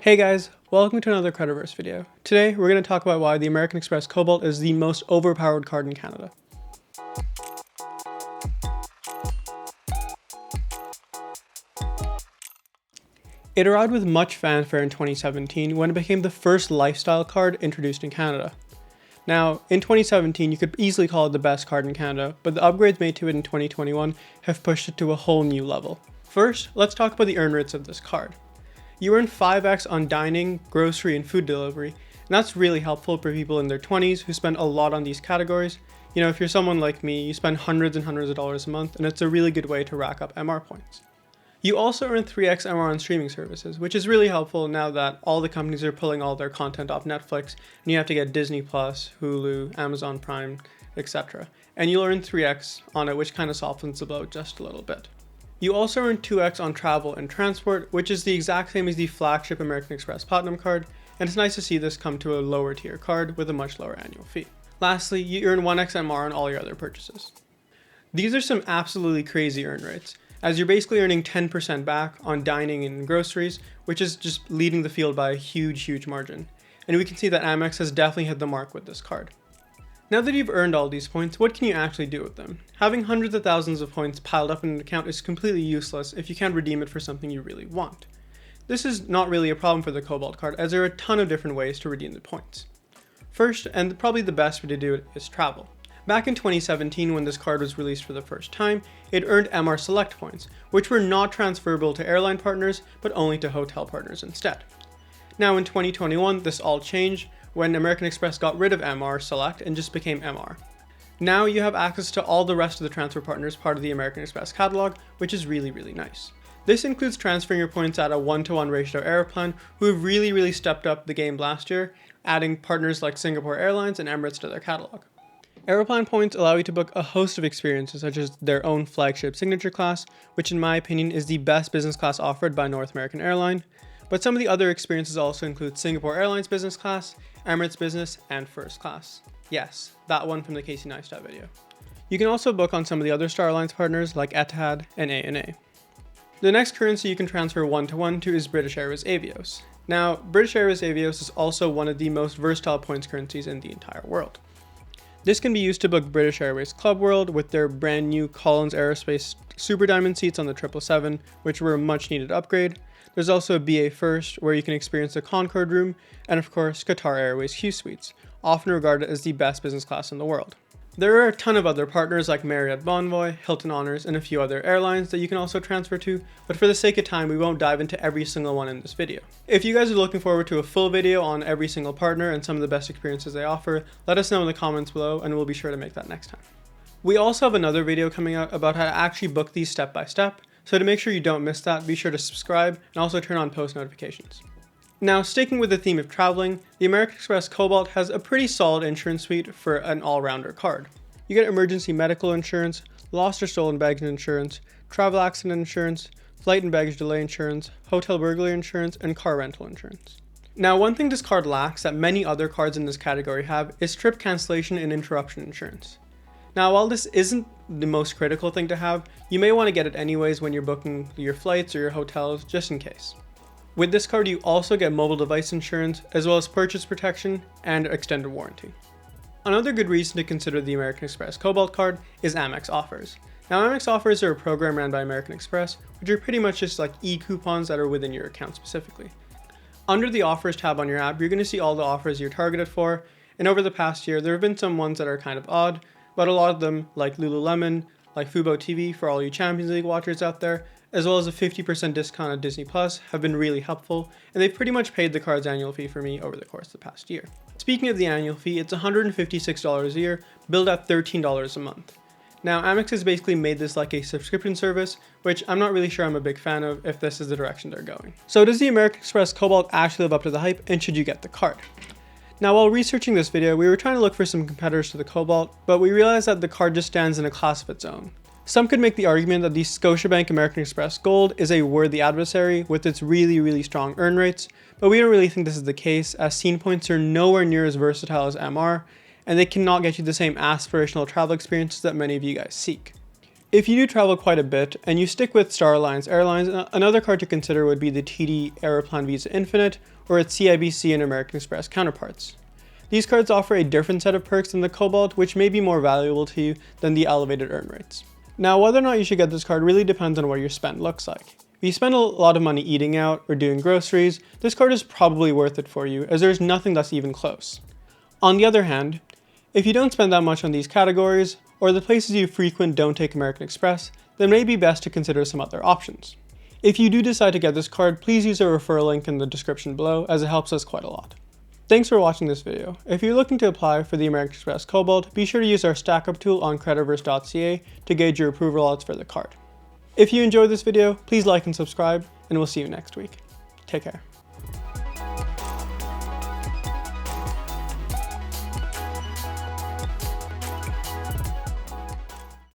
Hey guys, welcome to another CreditVerse video. Today we're going to talk about why the American Express Cobalt is the most overpowered card in Canada. It arrived with much fanfare in 2017 when it became the first lifestyle card introduced in Canada. Now, in 2017 you could easily call it the best card in Canada, but the upgrades made to it in 2021 have pushed it to a whole new level. First, let's talk about the earn rates of this card. You earn 5x on dining, grocery, and food delivery, and that's really helpful for people in their 20s who spend a lot on these categories. You know, if you're someone like me, you spend hundreds and hundreds of dollars a month, and it's a really good way to rack up MR points. You also earn 3x MR on streaming services, which is really helpful now that all the companies are pulling all their content off Netflix, and you have to get Disney+, Hulu, Amazon Prime, etc. And you'll earn 3x on it, which kind of softens the blow just a little bit. You also earn 2x on travel and transport, which is the exact same as the flagship American Express Platinum card, and it's nice to see this come to a lower tier card with a much lower annual fee. Lastly, you earn 1x MR on all your other purchases. These are some absolutely crazy earn rates, as you're basically earning 10% back on dining and groceries, which is just leading the field by a huge margin. And we can see that Amex has definitely hit the mark with this card. Now that you've earned all these points, what can you actually do with them? Having hundreds of thousands of points piled up in an account is completely useless if you can't redeem it for something you really want. This is not really a problem for the Cobalt card, as there are a ton of different ways to redeem the points. First, and probably the best way to do it, is travel. Back in 2017, when this card was released for the first time, it earned MR Select points, which were not transferable to airline partners, but only to hotel partners instead. Now in 2021, this all changed when American Express got rid of MR Select and just became MR. Now you have access to all the rest of the transfer partners part of the American Express catalog, which is really nice. This includes transferring your points at a 1-to-1 ratio to Aeroplan, who have really stepped up the game last year, adding partners like Singapore Airlines and Emirates to their catalog. Aeroplan points allow you to book a host of experiences such as their own flagship Signature class, which in my opinion is the best business class offered by North American Airline, but some of the other experiences also include Singapore Airlines business class, Emirates business, and first class. Yes, that one from the Casey Neistat video. You can also book on some of the other Star Alliance partners like Etihad and ANA. The next currency you can transfer 1-to-1 to is British Airways Avios. Now, British Airways Avios is also one of the most versatile points currencies in the entire world. This can be used to book British Airways Club World with their brand new Collins Aerospace Super Diamond seats on the 777, which were a much needed upgrade. There's also a BA First, where you can experience the Concorde room, and of course Qatar Airways Q Suites, often regarded as the best business class in the world. There are a ton of other partners like Marriott Bonvoy, Hilton Honors, and a few other airlines that you can also transfer to, but for the sake of time we won't dive into every single one in this video. If you guys are looking forward to a full video on every single partner and some of the best experiences they offer, let us know in the comments below and we'll be sure to make that next time. We also have another video coming out about how to actually book these step by step, so to make sure you don't miss that, be sure to subscribe and also turn on post notifications. Now, sticking with the theme of traveling, the American Express Cobalt has a pretty solid insurance suite for an all-rounder card. You get emergency medical insurance, lost or stolen baggage insurance, travel accident insurance, flight and baggage delay insurance, hotel burglary insurance, and car rental insurance. Now, one thing this card lacks that many other cards in this category have is trip cancellation and interruption insurance. Now, while this isn't the most critical thing to have, you may want to get it anyways when you're booking your flights or your hotels, just in case. With this card, you also get mobile device insurance, as well as purchase protection and extended warranty. Another good reason to consider the American Express Cobalt card is AMEX Offers. Now, AMEX Offers are a program ran by American Express, which are pretty much just like e-coupons that are within your account specifically. Under the Offers tab on your app, you're going to see all the offers you're targeted for, and over the past year, there have been some ones that are kind of odd, but a lot of them, like Lululemon, like Fubo TV for all you Champions League watchers out there, as well as a 50% discount on Disney+, have been really helpful, and they've pretty much paid the card's annual fee for me over the course of the past year. Speaking of the annual fee, it's $156 a year, billed at $13 a month. Now, Amex has basically made this like a subscription service, which I'm not really sure I'm a big fan of if this is the direction they're going. So does the American Express Cobalt actually live up to the hype, and should you get the card? Now, while researching this video, we were trying to look for some competitors to the Cobalt, but we realized that the card just stands in a class of its own. Some could make the argument that the Scotiabank American Express Gold is a worthy adversary with its really strong earn rates, but we don't really think this is the case, as scene points are nowhere near as versatile as MR, and they cannot get you the same aspirational travel experiences that many of you guys seek. If you do travel quite a bit and you stick with Star Alliance Airlines, another card to consider would be the TD Aeroplan Visa Infinite or its CIBC and American Express counterparts. These cards offer a different set of perks than the Cobalt, which may be more valuable to you than the elevated earn rates. Now, whether or not you should get this card really depends on what your spend looks like. If you spend a lot of money eating out or doing groceries, this card is probably worth it for you, as there's nothing that's even close. On the other hand, if you don't spend that much on these categories, or the places you frequent don't take American Express, then it may be best to consider some other options. If you do decide to get this card, please use a referral link in the description below, as it helps us quite a lot. Thanks for watching this video. If you're looking to apply for the American Express Cobalt, be sure to use our StackUp tool on CreditVerse.ca to gauge your approval odds for the card. If you enjoyed this video, please like and subscribe, and we'll see you next week. Take care.